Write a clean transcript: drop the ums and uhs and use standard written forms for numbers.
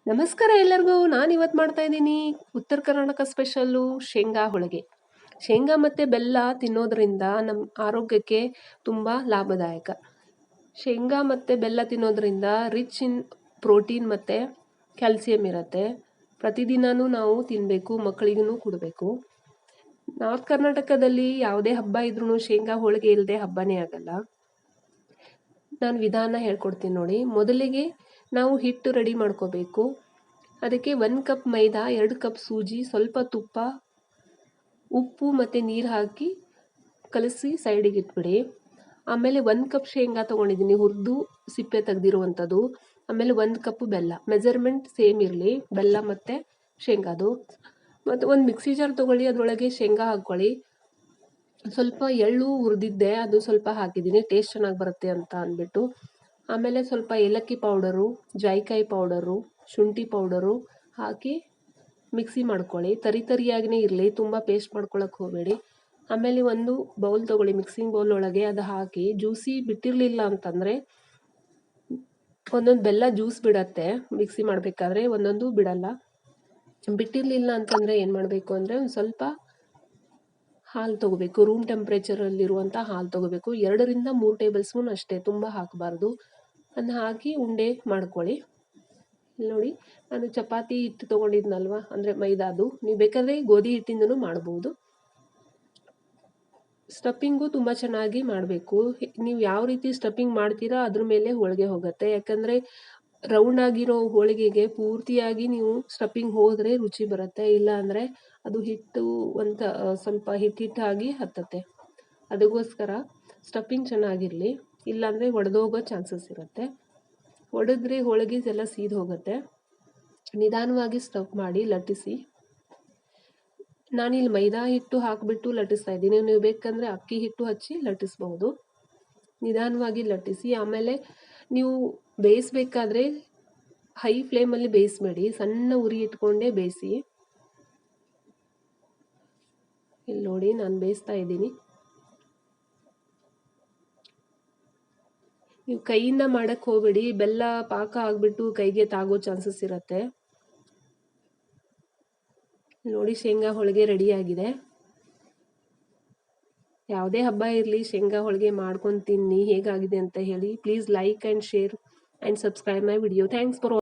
ನಮಸ್ಕಾರ ಎಲ್ಲರಿಗೂ. ನಾನು ಇವತ್ತು ಮಾಡ್ತಾ ಇದ್ದೀನಿ ಉತ್ತರ ಕರ್ನಾಟಕ ಸ್ಪೆಷಲ್ಲು ಶೇಂಗಾ ಹೋಳಿಗೆ. ಶೇಂಗಾ ಮತ್ತು ಬೆಲ್ಲ ತಿನ್ನೋದ್ರಿಂದ ನಮ್ಮ ಆರೋಗ್ಯಕ್ಕೆ ತುಂಬ ಲಾಭದಾಯಕ. ಶೇಂಗಾ ಮತ್ತು ಬೆಲ್ಲ ತಿನ್ನೋದ್ರಿಂದ ರಿಚ್ ಇನ್ ಪ್ರೋಟೀನ್ ಮತ್ತು ಕ್ಯಾಲ್ಸಿಯಂ ಇರುತ್ತೆ. ಪ್ರತಿದಿನವೂ ನಾವು ತಿನ್ನಬೇಕು, ಮಕ್ಕಳಿಗೂ ಕೊಡಬೇಕು. ನಾರ್ತ್ ಕರ್ನಾಟಕದಲ್ಲಿ ಯಾವುದೇ ಹಬ್ಬ ಇದ್ರೂ ಶೇಂಗಾ ಹೋಳಿಗೆ ಇಲ್ಲದೆ ಹಬ್ಬನೇ ಆಗಲ್ಲ. ನಾನು ವಿಧಾನ ಹೇಳ್ಕೊಡ್ತೀನಿ ನೋಡಿ. ಮೊದಲಿಗೆ ನಾವು ಹಿಟ್ಟು ರೆಡಿ ಮಾಡ್ಕೋಬೇಕು. ಅದಕ್ಕೆ 1 ಕಪ್ ಮೈದಾ, 2 ಕಪ್ ಸೂಜಿ, ಸ್ವಲ್ಪ ತುಪ್ಪ, ಉಪ್ಪು ಮತ್ತು ನೀರು ಹಾಕಿ ಕಲಸಿ ಸೈಡಿಗೆ ಇಟ್ಬಿಡಿ. ಆಮೇಲೆ 1 ಕಪ್ ಶೇಂಗಾ ತೊಗೊಂಡಿದ್ದೀನಿ, ಹುರಿದು ಸಿಪ್ಪೆ ತೆಗೆದಿರುವಂಥದ್ದು. ಆಮೇಲೆ 1 ಕಪ್ ಬೆಲ್ಲ. ಮೆಜರ್ಮೆಂಟ್ ಸೇಮ್ ಇರಲಿ, ಬೆಲ್ಲ ಮತ್ತು ಶೇಂಗಾದು. ಮತ್ತು ಒಂದು ಮಿಕ್ಸಿ ಜಾರ್ ತೊಗೊಳ್ಳಿ, ಅದರೊಳಗೆ ಶೇಂಗಾ ಹಾಕ್ಕೊಳ್ಳಿ. ಸ್ವಲ್ಪ ಎಳ್ಳು ಹುರಿದಿದ್ದೆ, ಅದು ಸ್ವಲ್ಪ ಹಾಕಿದ್ದೀನಿ, ಟೇಸ್ಟ್ ಚೆನ್ನಾಗಿ ಬರುತ್ತೆ ಅಂತ ಅಂದ್ಬಿಟ್ಟು. ಆಮೇಲೆ ಸ್ವಲ್ಪ ಏಲಕ್ಕಿ ಪೌಡರು, ಜಾಯಿಕಾಯಿ ಪೌಡರು, ಶುಂಠಿ ಪೌಡರು ಹಾಕಿ ಮಿಕ್ಸಿ ಮಾಡ್ಕೊಳ್ಳಿ. ತರಿಯಾಗಿಯೇ ಇರಲಿ, ತುಂಬ ಪೇಸ್ಟ್ ಮಾಡ್ಕೊಳಕ್ಕೆ ಹೋಗಬೇಡಿ. ಆಮೇಲೆ ಒಂದು ಬೌಲ್ ತೊಗೊಳ್ಳಿ, ಮಿಕ್ಸಿಂಗ್ ಬೌಲ್ ಒಳಗೆ ಅದು ಹಾಕಿ. ಜ್ಯೂಸಿ ಬಿಟ್ಟಿರಲಿಲ್ಲ ಅಂತಂದರೆ ಒಂದೊಂದು ಬೆಲ್ಲ ಜ್ಯೂಸ್ ಬಿಡತ್ತೆ ಮಿಕ್ಸಿ ಮಾಡಬೇಕಾದ್ರೆ, ಒಂದೊಂದು ಬಿಡಲ್ಲ. ಬಿಟ್ಟಿರಲಿಲ್ಲ ಅಂತಂದರೆ ಏನು ಮಾಡಬೇಕು ಅಂದರೆ ಒಂದು ಸ್ವಲ್ಪ ಹಾಲು ತೊಗೋಬೇಕು. ರೂಮ್ ಟೆಂಪ್ರೇಚರಲ್ಲಿರುವಂಥ ಹಾಲು ತೊಗೋಬೇಕು. 2 ರಿಂದ 3 ಟೇಬಲ್ ಸ್ಪೂನ್ ಅಷ್ಟೇ, ತುಂಬ ಹಾಕಬಾರ್ದು. ಅದನ್ನ ಹಾಕಿ ಉಂಡೆ ಮಾಡ್ಕೊಳ್ಳಿ. ಇಲ್ಲಿ ನೋಡಿ, ನಾನು ಚಪಾತಿ ಹಿಟ್ಟು ತೊಗೊಂಡಿದ್ನಲ್ವ, ಅಂದರೆ ಮೈದಾದು. ನೀವು ಬೇಕಾದರೆ ಗೋಧಿ ಹಿಟ್ಟಿಂದನೂ ಮಾಡ್ಬೋದು. ಸ್ಟಫಿಂಗು ತುಂಬ ಚೆನ್ನಾಗಿ ಮಾಡಬೇಕು. ನೀವು ಯಾವ ರೀತಿ ಸ್ಟಫಿಂಗ್ ಮಾಡ್ತೀರಾ ಅದ್ರ ಮೇಲೆ ಹೋಳಿಗೆ ಹೋಗುತ್ತೆ. ಯಾಕಂದರೆ ರೌಂಡ್ ಆಗಿರೋ ಹೋಳಿಗೆಗೆ ಪೂರ್ತಿಯಾಗಿ ನೀವು ಸ್ಟಫಿಂಗ್ ಹೋದರೆ ರುಚಿ ಬರುತ್ತೆ. ಇಲ್ಲ ಅಂದರೆ ಅದು ಹಿಟ್ಟು ಸ್ವಲ್ಪ ಹಿಟ್ಟಿಟ್ಟಾಗಿ ಹತ್ತತ್ತೆ. ಅದಕ್ಕೋಸ್ಕರ ಸ್ಟಫಿಂಗ್ ಚೆನ್ನಾಗಿರಲಿ, ಇಲ್ಲಾಂದರೆ ಒಡೆದೋಗೋ ಚಾನ್ಸಸ್ ಇರುತ್ತೆ. ಒಡೆದ್ರೆ ಹೋಳಿಗೆ ಎಲ್ಲ ಸೀದು ಹೋಗುತ್ತೆ. ನಿಧಾನವಾಗಿ ಸ್ಟಫ್ ಮಾಡಿ ಲಟ್ಟಿಸಿ. ನಾನಿಲ್ಲಿ ಮೈದಾ ಹಿಟ್ಟು ಹಾಕಿಬಿಟ್ಟು ಲಟ್ಟಿಸ್ತಾ ಇದ್ದೀನಿ. ನೀವು ಬೇಕಂದರೆ ಅಕ್ಕಿ ಹಿಟ್ಟು ಹಚ್ಚಿ ಲಟ್ಟಿಸ್ಬೋದು. ನಿಧಾನವಾಗಿ ಲಟ್ಟಿಸಿ. ಆಮೇಲೆ ನೀವು ಬೇಯಿಸ್ಬೇಕಾದ್ರೆ ಹೈ ಫ್ಲೇಮಲ್ಲಿ ಬೇಯಿಸ್ಬೇಡಿ, ಸಣ್ಣ ಉರಿ ಇಟ್ಕೊಂಡೇ ಬೇಯಿಸಿ. ಇಲ್ಲಿ ನೋಡಿ, ನಾನು ಬೇಯಿಸ್ತಾ ಇದ್ದೀನಿ. ನೀವು ಕೈಯಿಂದ ಮಾಡಕ್ಕೆ ಹೋಗಬೇಡಿ, ಬೆಲ್ಲ ಪಾಕ ಆಗಿಬಿಟ್ಟು ಕೈಗೆ ತಾಗೋ ಚಾನ್ಸಸ್ ಇರುತ್ತೆ. ನೋಡಿ, ಶೇಂಗಾ ಹೋಳಿಗೆ ರೆಡಿಯಾಗಿದೆ. ಯಾವುದೇ ಹಬ್ಬ ಇರಲಿ ಶೇಂಗಾ ಹೋಳಿಗೆ ಮಾಡ್ಕೊಂಡು ತಿನ್ನಿ. ಹೇಗಾಗಿದೆ ಅಂತ ಹೇಳಿ. Please like and share and subscribe my video. Thanks for